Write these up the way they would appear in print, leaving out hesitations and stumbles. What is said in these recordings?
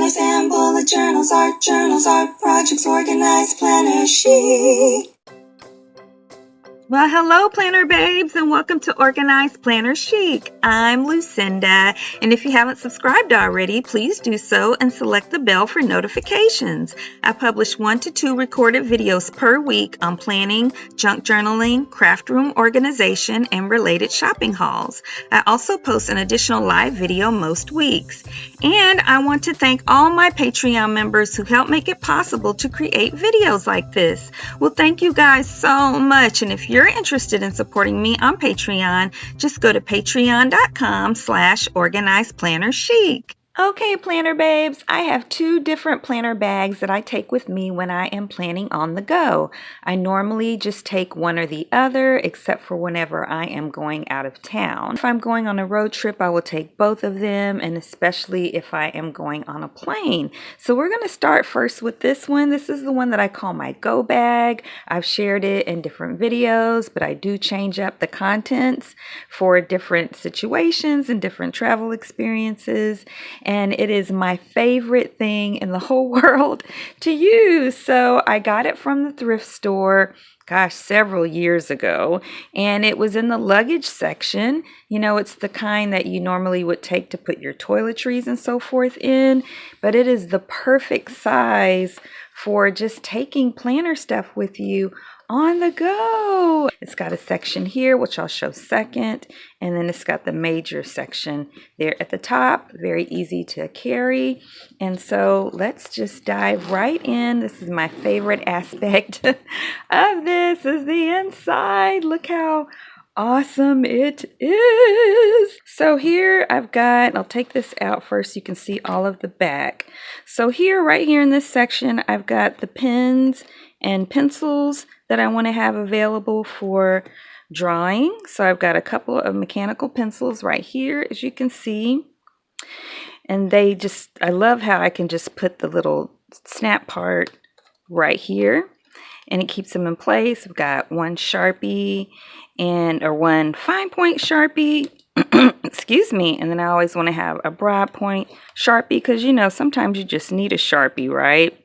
planners and bullet journals, art projects, organized planner chic. Well, hello, Planner Babes, and welcome to Organized Planner Chic. I'm Lucinda, and if you haven't subscribed already, please do so and select the bell for notifications. I publish 1 to 2 recorded videos per week on planning, junk journaling, craft room organization, and related shopping hauls. I also post an additional live video most weeks. And I want to thank all my Patreon members who help make it possible to create videos like this. Well, thank you guys so much, and if you're interested in supporting me on Patreon, just go to patreon.com/organizedplannerchic. Okay, Planner Babes, I have 2 different planner bags that I take with me when I am planning on the go. I normally just take one or the other, except for whenever I am going out of town. If I'm going on a road trip, I will take both of them, and especially if I am going on a plane. So we're going to start first with this one. This is the one that I call my go bag. I've shared it in different videos, but I do change up the contents for different situations and different travel experiences. And it is my favorite thing in the whole world to use. So I got it from the thrift store, several years ago, and it was in the luggage section. You know, it's the kind that you normally would take to put your toiletries and so forth in, but it is the perfect size for just taking planner stuff with you on the go. It's got a section here, which I'll show second, and then it's got the major section there at the top. Very easy to carry. And so let's just dive right in. This is my favorite aspect of this, is the inside. Look how awesome it is. So here I'll take this out first so you can see all of the back. So here, right here in this section, I've got the pens and pencils that I want to have available for drawing. So I've got a couple of mechanical pencils right here, as you can see. And I love how I can just put the little snap part right here, and it keeps them in place. I've got one Sharpie or one fine point Sharpie, excuse me, and then I always want to have a broad point Sharpie because, you know, sometimes you just need a Sharpie, right?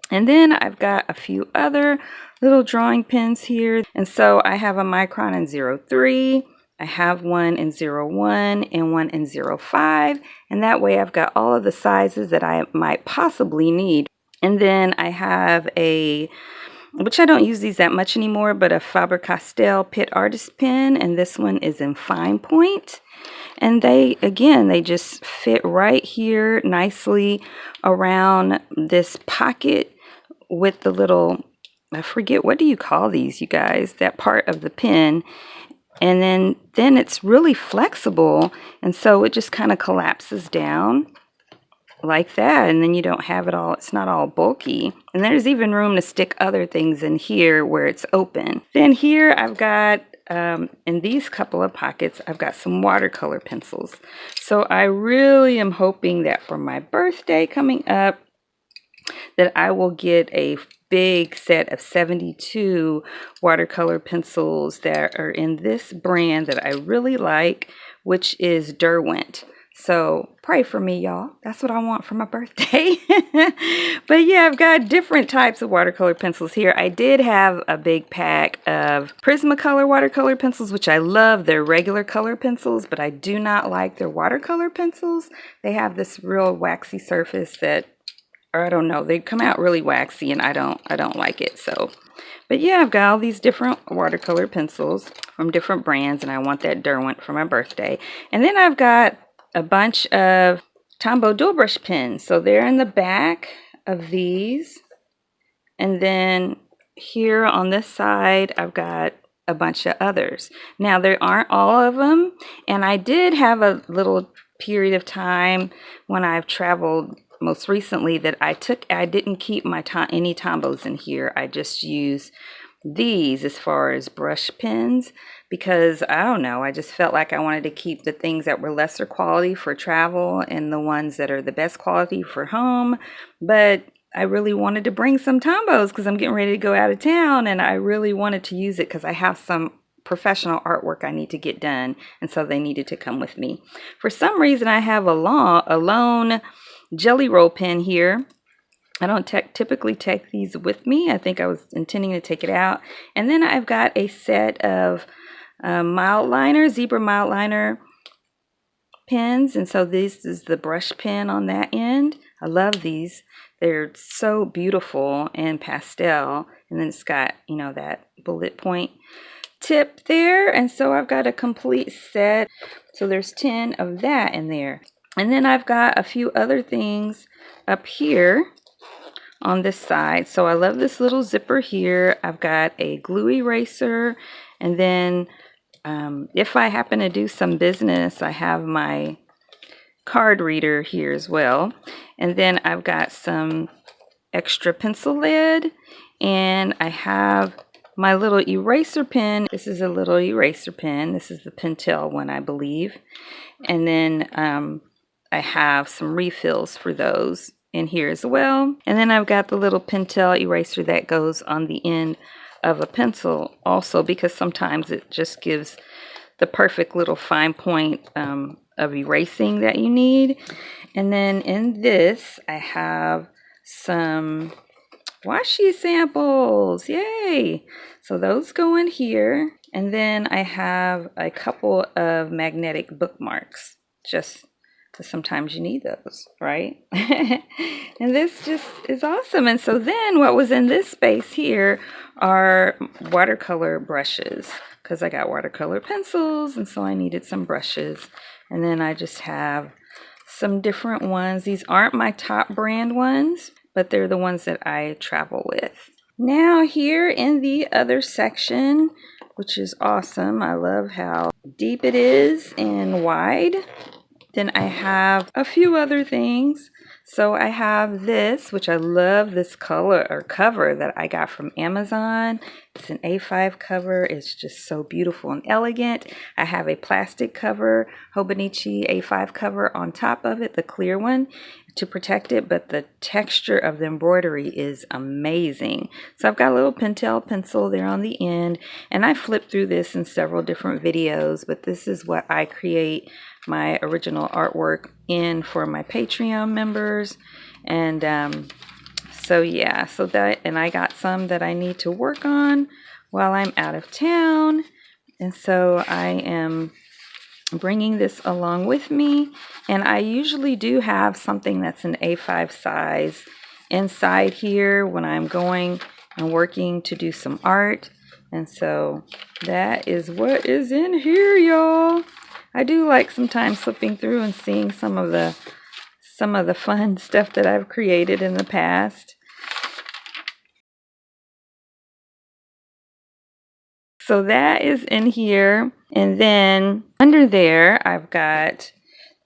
And then I've got a few other little drawing pens here. And so I have a micron in 03, I have one in 01 and one in 05. And that way I've got all of the sizes that I might possibly need. And then I have which I don't use these that much anymore, but a Faber-Castell Pitt Artist pen. And this one is in fine point. And they just fit right here nicely around this pocket with the little, I forget, what do you call these, you guys? That part of the pen. And then it's really flexible. And so it just kind of collapses down like that. And then you don't have it all, it's not all bulky. And there's even room to stick other things in here where it's open. Then here I've got, in these couple of pockets, I've got some watercolor pencils. So I really am hoping that for my birthday coming up, that I will get a big set of 72 watercolor pencils that are in this brand that I really like, which is Derwent. So pray for me, y'all. That's what I want for my birthday. But yeah, I've got different types of watercolor pencils here. I did have a big pack of Prismacolor watercolor pencils, which I love. They're regular color pencils, but I do not like their watercolor pencils. They have this real waxy surface or I don't know, they come out really waxy, and I don't like it. So, but yeah, I've got all these different watercolor pencils from different brands, and I want that Derwent for my birthday. And then I've got a bunch of Tombow dual brush pens. So they're in the back of these. And then here on this side, I've got a bunch of others. Now, there aren't all of them, and I did have a little period of time when I've traveled most recently that I didn't keep any Tombows in here. I just use these as far as brush pens because I don't know, I just felt like I wanted to keep the things that were lesser quality for travel and the ones that are the best quality for home. But I really wanted to bring some Tombows because I'm getting ready to go out of town, and I really wanted to use it because I have some professional artwork I need to get done, and so they needed to come with me. For some reason, I have a lone jelly roll pen here. I don't typically take these with me. I think I was intending to take it out. And then I've got a set of mild liner, zebra mild liner pens. And so this is the brush pen on that end. I love these. They're so beautiful and pastel. And then it's got, you know, that bullet point tip there. And so I've got a complete set. So there's 10 of that in there. And then I've got a few other things up here on this side. So I love this little zipper here. I've got a glue eraser, and then if I happen to do some business, I have my card reader here as well. And then I've got some extra pencil lead, and I have my little eraser pen. This is a little eraser pen. This is the Pentel one, I believe. And then I have some refills for those in here as well. And then I've got the little Pentel eraser that goes on the end of a pencil also, because sometimes it just gives the perfect little fine point of erasing that you need. And then in this, I have some washi samples. Yay! So those go in here. And then I have a couple of magnetic bookmarks, just because sometimes you need those, right? And this just is awesome. And so then what was in this space here are watercolor brushes, because I got watercolor pencils, and so I needed some brushes. And then I just have some different ones. These aren't my top brand ones, but they're the ones that I travel with. Now here in the other section, which is awesome. I love how deep it is and wide. Then I have a few other things. So I have this, which I love, this color or cover that I got from Amazon. It's an A5 cover. It's just so beautiful and elegant. I have a plastic cover, Hobonichi A5 cover on top of it, the clear one, to protect it, but the texture of the embroidery is amazing. So I've got a little Pentel pencil there on the end, and I flipped through this in several different videos, but this is what I create my original artwork in for my Patreon members. And so yeah, so that, and I got some that I need to work on while I'm out of town, and so I am bringing this along with me. And I usually do have something that's an A5 size inside here when I'm going and working to do some art. And so that is what is in here, y'all. I do like sometimes flipping through and seeing some of the fun stuff that I've created in the past. So that is in here. And then under there, I've got,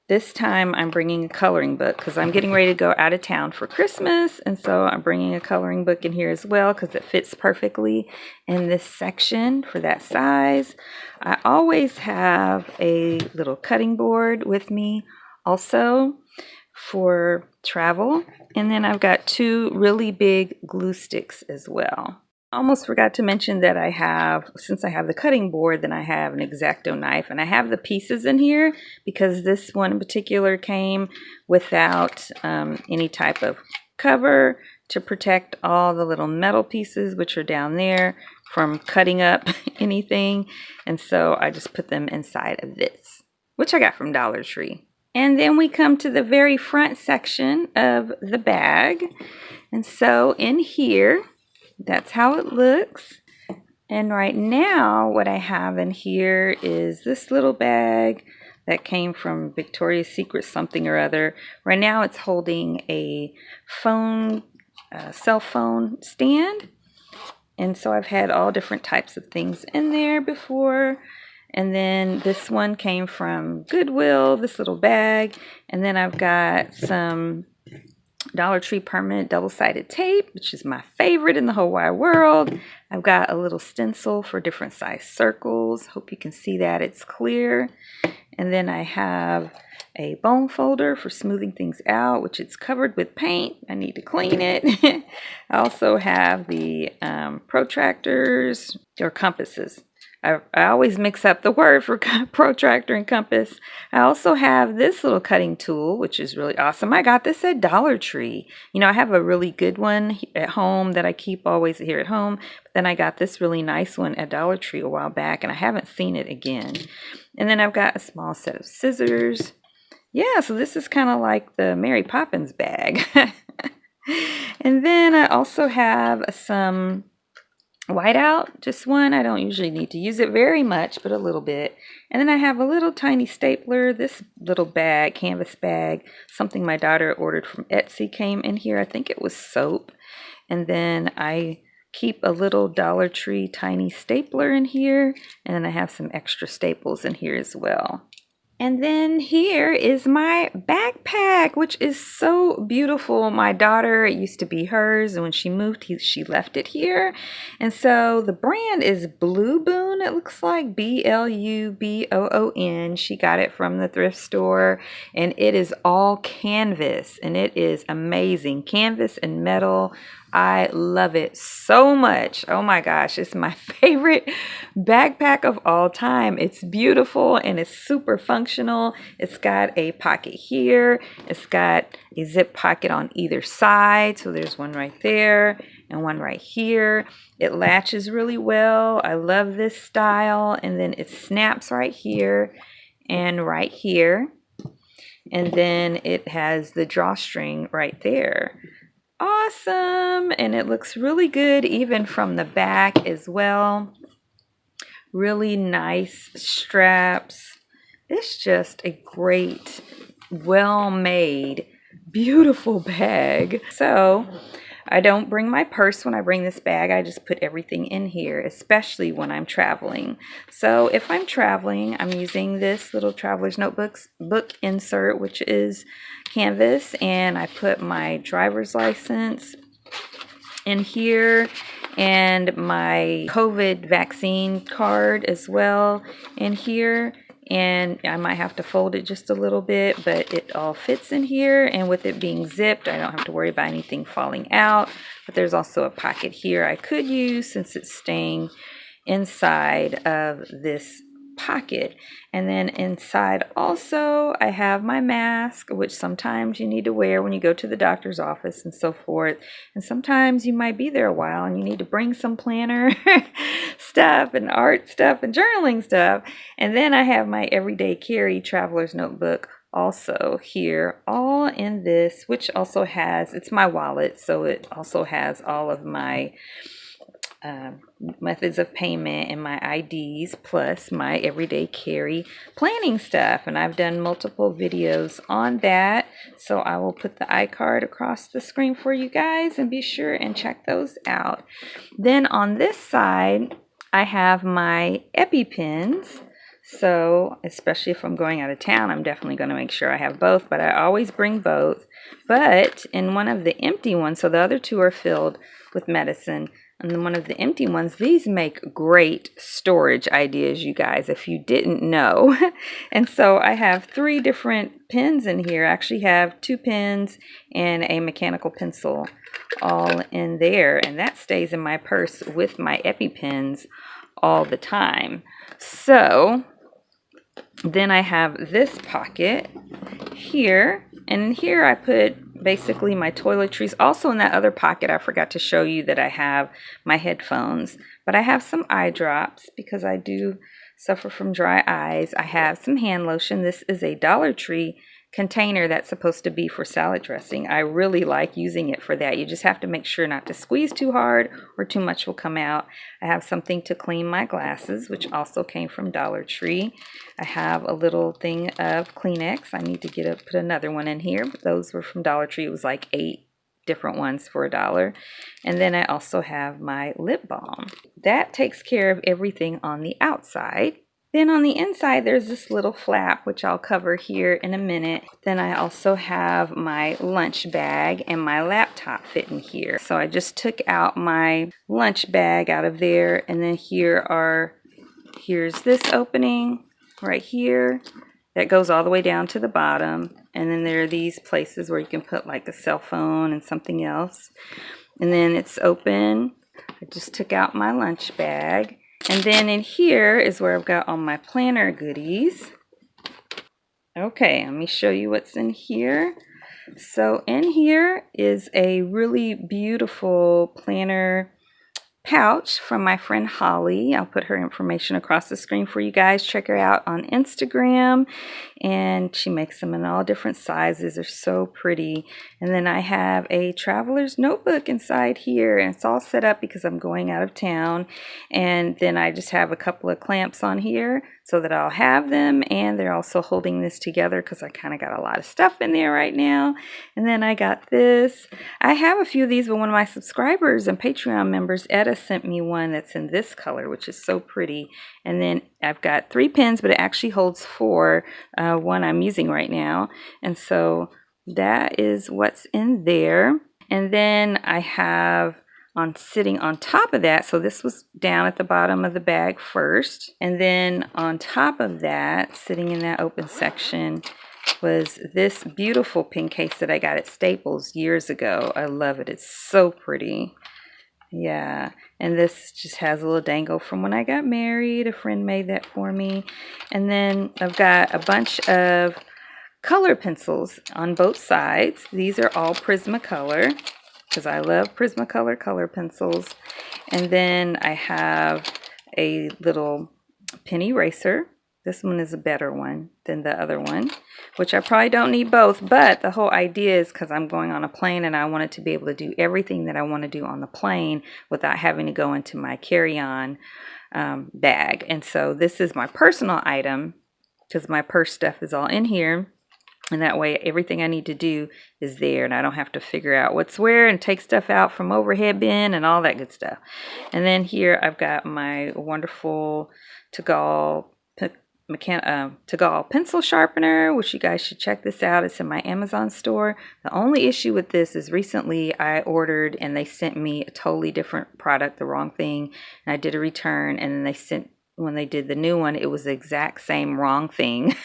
this time I'm bringing a coloring book because I'm getting ready to go out of town for Christmas. And so I'm bringing a coloring book in here as well because it fits perfectly in this section for that size. I always have a little cutting board with me also for travel. And then I've got 2 really big glue sticks as well. I almost forgot to mention that I have, since I have the cutting board, then I have an X-Acto knife, and I have the pieces in here because this one in particular came without any type of cover to protect all the little metal pieces which are down there from cutting up anything. And so I just put them inside of this, which I got from Dollar Tree. And then we come to the very front section of the bag. And so in here, that's how it looks. And right now what I have in here is this little bag that came from Victoria's Secret something or other. Right now it's holding a phone, cell phone stand. And so I've had all different types of things in there before. And then this one came from Goodwill, this little bag. And then I've got some Dollar Tree permanent double-sided tape, which is my favorite in the whole wide world. I've got a little stencil for different size circles. Hope you can see that it's clear. And then I have a bone folder for smoothing things out, which it's covered with paint. I need to clean it. I also have the protractors or compasses. I always mix up the word for protractor and compass. I also have this little cutting tool, which is really awesome. I got this at Dollar Tree. You know, I have a really good one at home that I keep always here at home. But then I got this really nice one at Dollar Tree a while back, and I haven't seen it again. And then I've got a small set of scissors. Yeah, so this is kind of like the Mary Poppins bag. And then I also have some whiteout, just one. I don't usually need to use it very much, but a little bit. And then I have a little tiny stapler. This little bag, canvas bag, something my daughter ordered from Etsy came in here. I think it was soap. And then I keep a little Dollar Tree tiny stapler in here. And then I have some extra staples in here as well. And then here is my backpack, which is so beautiful. My daughter, it used to be hers, and when she moved, she left it here. And so the brand is Blue Boon, it looks like, Bluboon. She got it from the thrift store, and it is all canvas, and it is amazing. Canvas and metal. I love it so much. Oh my gosh, it's my favorite backpack of all time. It's beautiful and it's super functional. It's got a pocket here. It's got a zip pocket on either side. So there's one right there and one right here. It latches really well. I love this style. And then it snaps right here and right here. And then it has the drawstring right there. Awesome. And it looks really good even from the back as well. Really nice straps. It's just a great, well-made, beautiful bag. So I don't bring my purse when I bring this bag. I just put everything in here, especially when I'm traveling. So if I'm traveling, I'm using this little traveler's notebooks book insert, which is canvas, and I put my driver's license in here and my COVID vaccine card as well in here. And I might have to fold it just a little bit, but it all fits in here. And with it being zipped, I don't have to worry about anything falling out. But there's also a pocket here I could use since it's staying inside of this pocket. And then inside also I have my mask, which sometimes you need to wear when you go to the doctor's office and so forth. And sometimes you might be there a while and you need to bring some planner stuff and art stuff and journaling stuff. And then I have my everyday carry traveler's notebook also here, all in this, which also has, it's my wallet, so it also has all of my methods of payment and my IDs, plus my everyday carry planning stuff. And I've done multiple videos on that, so I will put the iCard across the screen for you guys, and be sure and check those out. Then on this side I have my EpiPens. So especially if I'm going out of town, I'm definitely going to make sure I have both, but I always bring both. But in one of the empty ones, so the other two are filled with medicine, and then one of the empty ones, these make great storage ideas, you guys, if you didn't know. And so I have 3 different pens in here. I actually have 2 pens and a mechanical pencil all in there, and that stays in my purse with my EpiPens all the time. So then I have this pocket here, and here I put basically my toiletries. Also in that other pocket, I forgot to show you that I have my headphones, but I have some eye drops because I do suffer from dry eyes. I have some hand lotion. This is a Dollar Tree container that's supposed to be for salad dressing. I really like using it for that. You just have to make sure not to squeeze too hard or too much will come out. I have something to clean my glasses, which also came from Dollar Tree. I have a little thing of Kleenex. I need to put another one in here, but those were from Dollar Tree. It was like 8 different ones for $1. And then I also have my lip balm. That takes care of everything on the outside. Then on the inside, there's this little flap, which I'll cover here in a minute. Then I also have my lunch bag and my laptop fit in here. So I just took out my lunch bag out of there, and then here's this opening right here that goes all the way down to the bottom. And then there are these places where you can put like a cell phone and something else. And then it's open. I just took out my lunch bag. And then in here is where I've got all my planner goodies. Okay, let me show you what's in here. So in here is a really beautiful planner pouch from my friend Holly. I'll put her information across the screen for you guys. Check her out on Instagram, and she makes them in all different sizes. They're so pretty. And then I have a traveler's notebook inside here, and it's all set up because I'm going out of town. And then I just have a couple of clamps on here so that I'll have them, and they're also holding this together because I kind of got a lot of stuff in there right now. And then I got this. I have a few of these, but one of my subscribers and Patreon members, Etta, sent me one that's in this color, which is so pretty. And then I've got 3 pens, but it actually holds 4, one I'm using right now. And so that is what's in there. And then I have sitting on top of that, so this was down at the bottom of the bag first, and then on top of that, sitting in that open section, was this beautiful pen case that I got at Staples years ago. I love it. It's so pretty. Yeah, and this just has a little dangle from when I got married. A friend made that for me. And then I've got a bunch of color pencils on both sides. These are all Prismacolor because I love Prismacolor color pencils. And then I have a little pen eraser. This one is a better one than the other one, which I probably don't need both, but the whole idea is because I'm going on a plane and I wanted to be able to do everything that I want to do on the plane without having to go into my carry-on bag. And so this is my personal item because my purse stuff is all in here. And that way everything I need to do is there and I don't have to figure out what's where and take stuff out from overhead bin and all that good stuff. And then here I've got my wonderful Tagall pencil sharpener, which you guys should check this out. It's in my Amazon store. The only issue with this is recently I ordered and they sent me a totally different product, the wrong thing. And I did a return and then when they did the new one, it was the exact same wrong thing.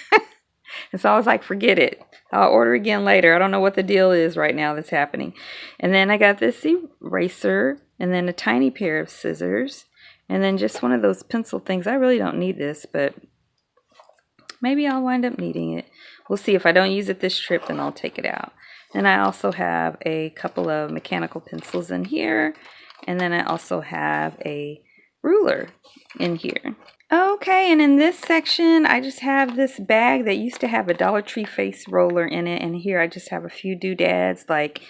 And so I was like, forget it. I'll order again later. I don't know what the deal is right now that's happening. And then I got this eraser and then a tiny pair of scissors and then just one of those pencil things. I really don't need this, but maybe I'll wind up needing it. We'll see. If I don't use it this trip, then I'll take it out. And I also have a couple of mechanical pencils in here. And then I also have a ruler in here. Okay, and in this section, I just have this bag that used to have a Dollar Tree face roller in it. And here I just have a few doodads like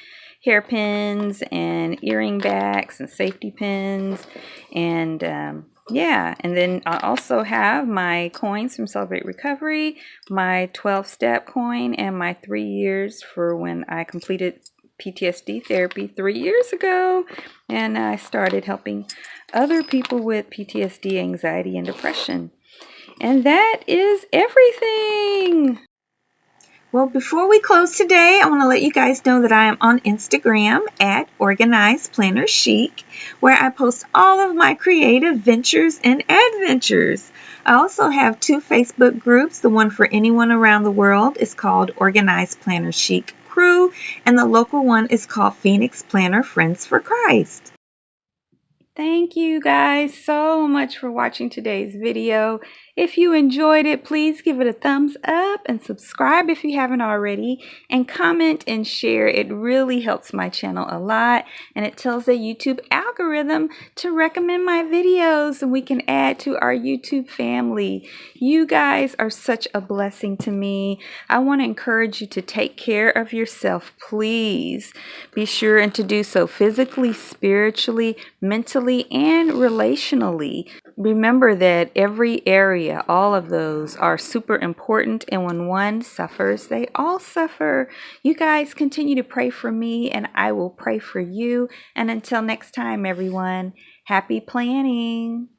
hairpins and earring backs and safety pins. And yeah, and then I also have my coins from Celebrate Recovery, my 12-step coin, and my 3 years for when I completed PTSD therapy 3 years ago. And I started helping other people with PTSD, anxiety, and depression. And that is everything. Well, before we close today, I want to let you guys know that I am on Instagram at Organized Planner Chic, where I post all of my creative ventures and adventures. I also have 2 Facebook groups. The one for anyone around the world is called Organized Planner Chic Crew, and the local one is called Phoenix Planner Friends for Christ. Thank you guys so much for watching today's video. If you enjoyed it, please give it a thumbs up and subscribe if you haven't already, and comment and share. It really helps my channel a lot, and it tells the YouTube algorithm to recommend my videos and we can add to our YouTube family. You guys are such a blessing to me. I want to encourage you to take care of yourself, please. Be sure and to do so physically, spiritually, mentally, and relationally. Remember that every area, all of those are super important, and when one suffers, they all suffer. You guys continue to pray for me, and I will pray for you. And until next time, everyone, happy planning.